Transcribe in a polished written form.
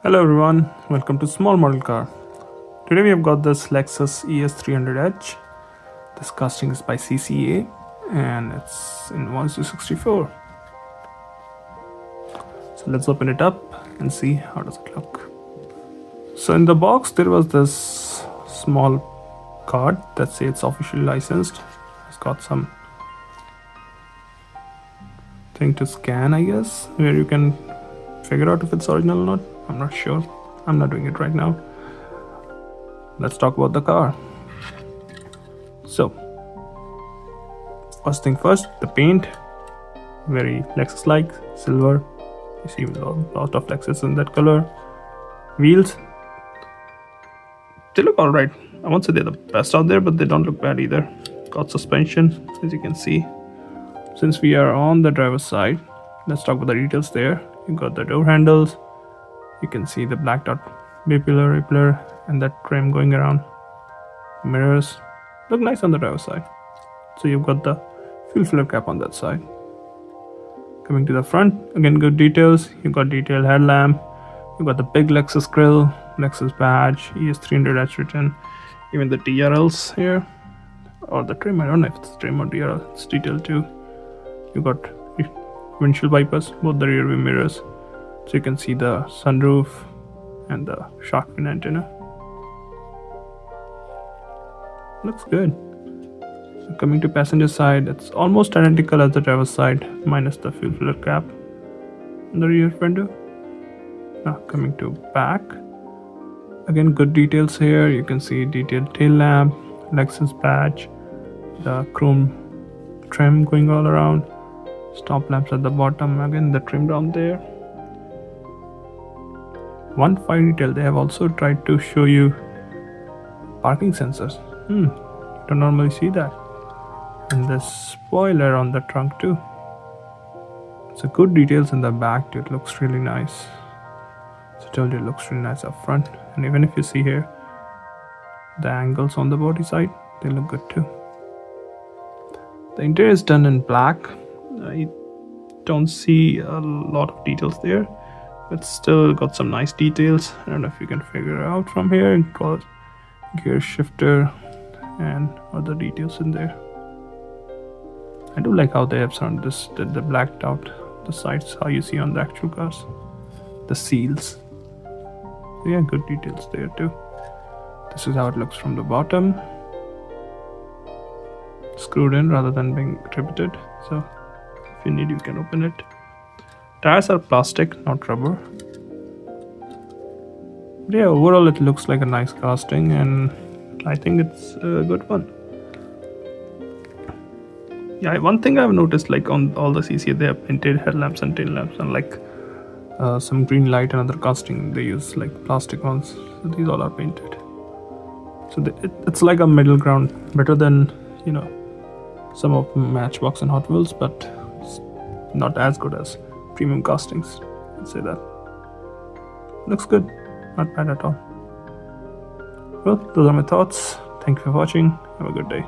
Hello everyone, welcome to Small Model Car. Today we have got this Lexus ES300h. This casting is by CCA and it's in 1:64. So let's open it up and see how does it look. So in the box there was this small card that says it's officially licensed. It's got some thing to scan, I guess, where you can figure out if it's original or not. I'm not sure. I'm not doing it right now. Let's talk about the car. So, first thing first, the paint. Very Lexus-like, silver. You see a lot of Lexus in that color. Wheels. They look alright. I won't say they're the best out there, but they don't look bad either. Got suspension, as you can see. Since we are on the driver's side, let's talk about the details there. You got the door handles. You can see the blacked out B-pillar, A-pillar, and that trim going around. Mirrors look nice on the driver's side. So you've got the fuel filler cap on that side. Coming to the front, again good details. You've got detailed headlamp. You've got the big Lexus grille, Lexus badge, ES300h written. Even the DRLs here, or the trim. I don't know if it's trim or DRL. It's detailed too. You've got windshield wipers, both the rear view mirrors. So you can see the sunroof and the shark fin antenna. Looks good. So coming to passenger side, it's almost identical as the driver's side, minus the fuel filler cap in the rear fender. Now coming to back, again good details here. You can see detailed tail lamp, Lexus badge, the chrome trim going all around, stop lamps at the bottom, again the trim down there. One fine detail, they have also tried to show you parking sensors. Don't normally see that. And the spoiler on the trunk too. So good details in the back too. It looks really nice. So I told you it looks really nice up front. And even if you see here, the angles on the body side, they look good too. The interior is done in black. I don't see a lot of details there, but still got some nice details. I don't know if you can figure out from here. Got gear shifter and other details in there. I do like how they have surrounded this, the blacked out the sides, how you see on the actual cars, the seals. So yeah, good details there too. This is how it looks from the bottom, screwed in rather than being riveted. So if you need, you can open it. Tires are plastic, not rubber. But yeah, overall it looks like a nice casting and I think it's a good one. Yeah, one thing I've noticed, like on all the CCA, they have painted headlamps and tail lamps, and like some green light and other casting, they use like plastic ones. So these all are painted. So it's like a middle ground, better than, you know, some of Matchbox and Hot Wheels, but it's not as good as premium castings. I'd say that. Looks good, not bad at all. Well, those are my thoughts. Thank you for watching. Have a good day.